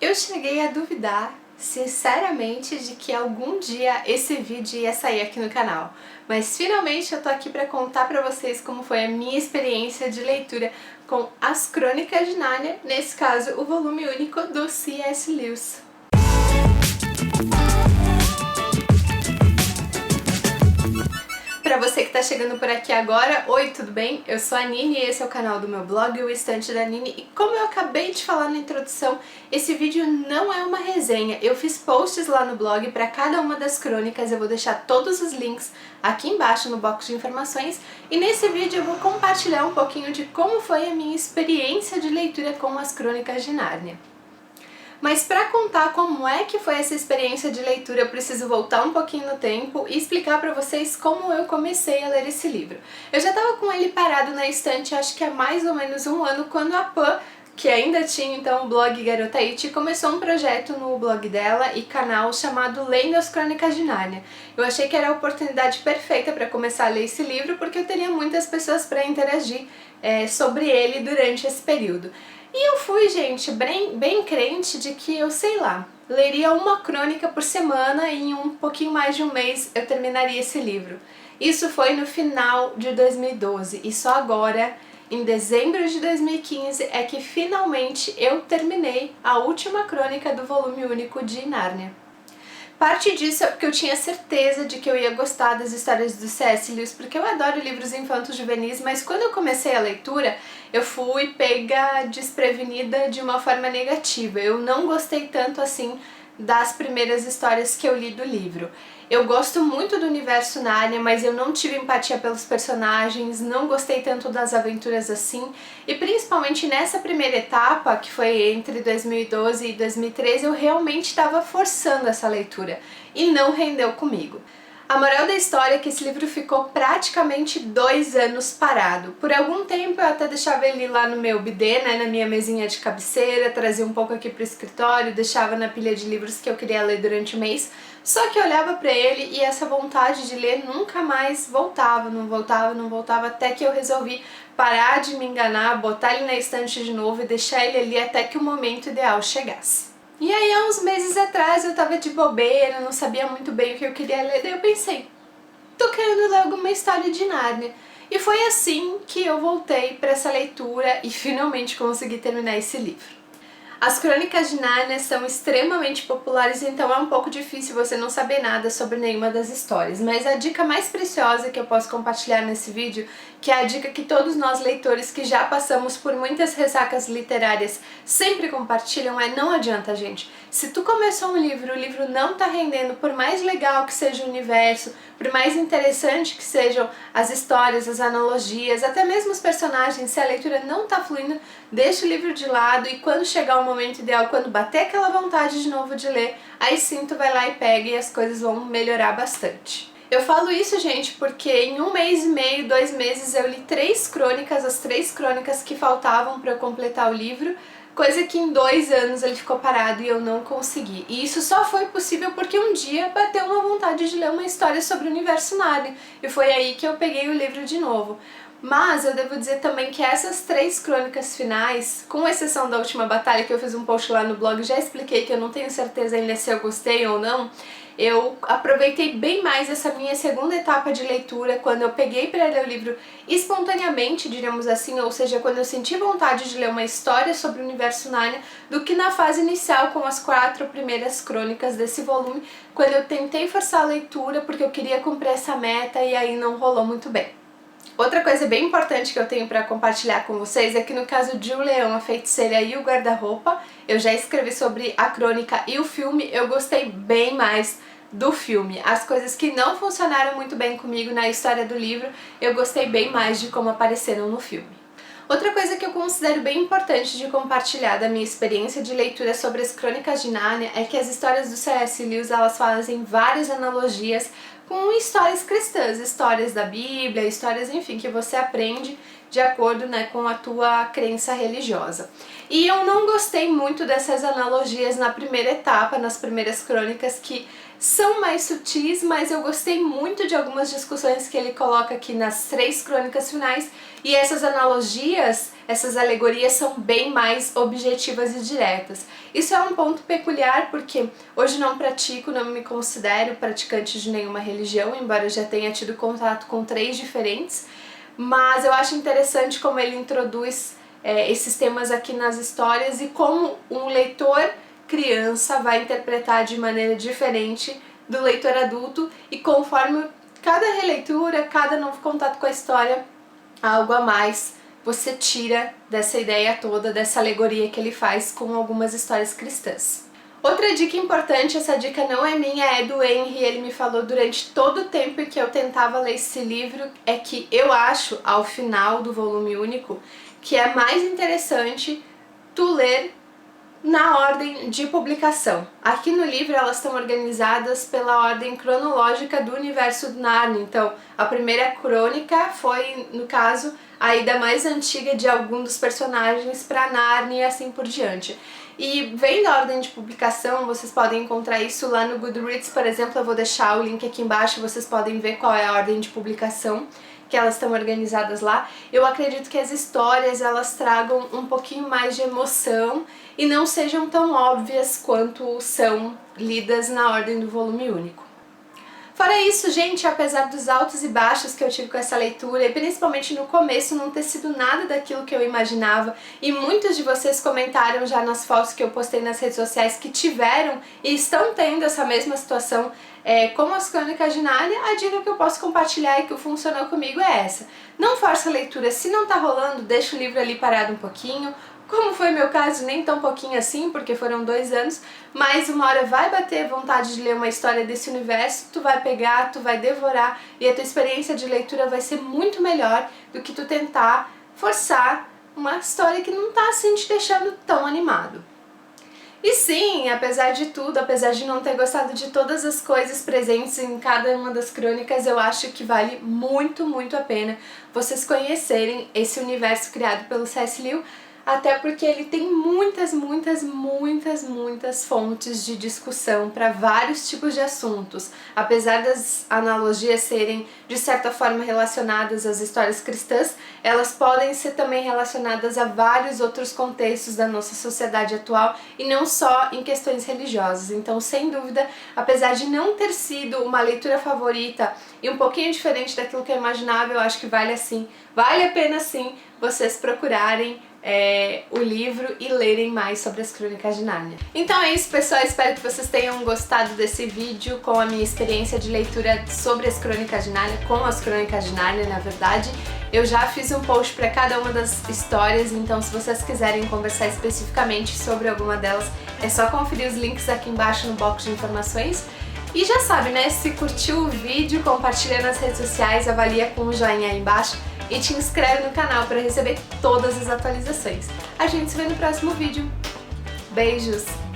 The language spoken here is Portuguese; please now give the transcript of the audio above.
Eu cheguei a duvidar, sinceramente, de que algum dia esse vídeo ia sair aqui no canal. Mas finalmente eu tô aqui pra contar pra vocês como foi a minha experiência de leitura com As Crônicas de Nárnia, nesse caso o volume único do C.S. Lewis. Pra você que tá chegando por aqui agora, oi, tudo bem? Eu sou a Nini e esse é o canal do meu blog, o Estante da Nini, e como eu acabei de falar na introdução, esse vídeo não é uma resenha. Eu fiz posts lá no blog para cada uma das crônicas, eu vou deixar todos os links aqui embaixo no box de informações, e nesse vídeo eu vou compartilhar um pouquinho de como foi a minha experiência de leitura com As Crônicas de Nárnia. Mas para contar como é que foi essa experiência de leitura, eu preciso voltar um pouquinho no tempo e explicar para vocês como eu comecei a ler esse livro. Eu já estava com ele parado na estante, acho que há mais ou menos um ano, quando a Pan, que ainda tinha então o blog Garota It, começou um projeto no blog dela e canal chamado Lendo as Crônicas de Nárnia. Eu achei que era a oportunidade perfeita para começar a ler esse livro, porque eu teria muitas pessoas para interagir sobre ele durante esse período. E eu fui, gente, bem crente de que eu, sei lá, leria uma crônica por semana e em um pouquinho mais de um mês eu terminaria esse livro. Isso foi no final de 2012 e só agora, em dezembro de 2015, é que finalmente eu terminei a última crônica do volume único de Nárnia. Parte disso é porque eu tinha certeza de que eu ia gostar das histórias do C.S. Lewis, porque eu adoro livros infantos juvenis, mas quando eu comecei a leitura, eu fui pega desprevenida de uma forma negativa. Eu não gostei tanto assim das primeiras histórias que eu li do livro. Eu gosto muito do universo Nárnia, mas eu não tive empatia pelos personagens, não gostei tanto das aventuras assim, e principalmente nessa primeira etapa, que foi entre 2012 e 2013, eu realmente estava forçando essa leitura, e não rendeu comigo. A moral da história é que esse livro ficou praticamente 2 anos parado. Por algum tempo eu até deixava ele lá no meu bidê, né, na minha mesinha de cabeceira, trazia um pouco aqui pro escritório, deixava na pilha de livros que eu queria ler durante o mês, só que eu olhava pra ele e essa vontade de ler nunca mais voltava, não voltava, até que eu resolvi parar de me enganar, botar ele na estante de novo e deixar ele ali até que o momento ideal chegasse. E aí, há uns meses atrás, eu tava de bobeira, não sabia muito bem o que eu queria ler, daí eu pensei, tô querendo ler alguma história de Nárnia. E foi assim que eu voltei para essa leitura e finalmente consegui terminar esse livro. As Crônicas de Nárnia são extremamente populares, então é um pouco difícil você não saber nada sobre nenhuma das histórias, mas a dica mais preciosa que eu posso compartilhar nesse vídeo, que é a dica que todos nós leitores que já passamos por muitas ressacas literárias sempre compartilham, é: não adianta, gente. Se tu começou um livro, o livro não tá rendendo, por mais legal que seja o universo, por mais interessante que sejam as histórias, as analogias, até mesmo os personagens, se a leitura não tá fluindo, deixa o livro de lado e quando chegar o momento ideal, quando bater aquela vontade de novo de ler, aí sim tu vai lá e pega e as coisas vão melhorar bastante. Eu falo isso, gente, porque em 1 mês e meio, 2 meses, eu li 3 crônicas, as 3 crônicas que faltavam para eu completar o livro, coisa que em 2 anos ele ficou parado e eu não consegui. E isso só foi possível porque um dia bateu uma vontade de ler uma história sobre o universo Nárnia, e foi aí que eu peguei o livro de novo. Mas eu devo dizer também que essas 3 crônicas finais, com exceção da última batalha, que eu fiz um post lá no blog, já expliquei que eu não tenho certeza ainda se eu gostei ou não, eu aproveitei bem mais essa minha segunda etapa de leitura, quando eu peguei para ler o livro espontaneamente, diríamos assim, ou seja, quando eu senti vontade de ler uma história sobre o universo Nárnia, do que na fase inicial com as 4 primeiras crônicas desse volume, quando eu tentei forçar a leitura porque eu queria cumprir essa meta e aí não rolou muito bem. Outra coisa bem importante que eu tenho para compartilhar com vocês é que no caso de O Leão, a Feiticeira e o Guarda-Roupa, eu já escrevi sobre a crônica e o filme, eu gostei bem mais do filme. As coisas que não funcionaram muito bem comigo na história do livro, eu gostei bem mais de como apareceram no filme. Outra coisa que eu considero bem importante de compartilhar da minha experiência de leitura sobre as Crônicas de Nárnia é que as histórias do C.S. Lewis, elas fazem várias analogias com histórias cristãs, histórias da Bíblia, histórias, enfim, que você aprende de acordo, né, com a tua crença religiosa. E eu não gostei muito dessas analogias na primeira etapa, nas primeiras crônicas, que são mais sutis, mas eu gostei muito de algumas discussões que ele coloca aqui nas 3 crônicas finais, e essas analogias, essas alegorias são bem mais objetivas e diretas. Isso é um ponto peculiar porque hoje não pratico, não me considero praticante de nenhuma religião, embora eu já tenha tido contato com 3 diferentes, mas eu acho interessante como ele introduz esses temas aqui nas histórias e como um leitor criança vai interpretar de maneira diferente do leitor adulto, e conforme cada releitura, cada novo contato com a história, algo a mais você tira dessa ideia toda, dessa alegoria que ele faz com algumas histórias cristãs. Outra dica importante, essa dica não é minha, é do Henry, ele me falou durante todo o tempo que eu tentava ler esse livro, é que eu acho, ao final do volume único, que é mais interessante tu ler na ordem de publicação. Aqui no livro elas estão organizadas pela ordem cronológica do universo do Narnia, então a primeira crônica foi, no caso, a ida mais antiga de algum dos personagens para Narnia e assim por diante. E vendo a ordem de publicação, vocês podem encontrar isso lá no Goodreads, por exemplo, eu vou deixar o link aqui embaixo, vocês podem ver qual é a ordem de publicação, que elas estão organizadas lá. Eu acredito que as histórias elas tragam um pouquinho mais de emoção e não sejam tão óbvias quanto são lidas na ordem do volume único. Fora isso, gente, apesar dos altos e baixos que eu tive com essa leitura, e principalmente no começo não ter sido nada daquilo que eu imaginava, e muitos de vocês comentaram já nas fotos que eu postei nas redes sociais que tiveram e estão tendo essa mesma situação como as Crônicas de Nárnia, a dica que eu posso compartilhar e que funcionou comigo é essa. Não força a leitura, se não tá rolando, deixa o livro ali parado um pouquinho, como foi meu caso, nem tão pouquinho assim, porque foram 2 anos, mas uma hora vai bater vontade de ler uma história desse universo, tu vai pegar, tu vai devorar, e a tua experiência de leitura vai ser muito melhor do que tu tentar forçar uma história que não tá assim te deixando tão animado. E sim, apesar de tudo, apesar de não ter gostado de todas as coisas presentes em cada uma das crônicas, eu acho que vale muito, muito a pena vocês conhecerem esse universo criado pelo C.S. Lewis, até porque ele tem muitas fontes de discussão para vários tipos de assuntos. Apesar das analogias serem, de certa forma, relacionadas às histórias cristãs, elas podem ser também relacionadas a vários outros contextos da nossa sociedade atual e não só em questões religiosas. Então, sem dúvida, apesar de não ter sido uma leitura favorita e um pouquinho diferente daquilo que eu imaginava, eu acho que vale a pena sim vocês procurarem o livro e lerem mais sobre as Crônicas de Nárnia. Então é isso, pessoal, espero que vocês tenham gostado desse vídeo com a minha experiência de leitura sobre as Crônicas de Nárnia, com as Crônicas de Nárnia, na verdade. Eu já fiz um post para cada uma das histórias, então se vocês quiserem conversar especificamente sobre alguma delas, é só conferir os links aqui embaixo no box de informações. E já sabe, né? Se curtiu o vídeo, compartilha nas redes sociais, avalia com um joinha aí embaixo e te inscreve no canal para receber todas as atualizações. A gente se vê no próximo vídeo. Beijos!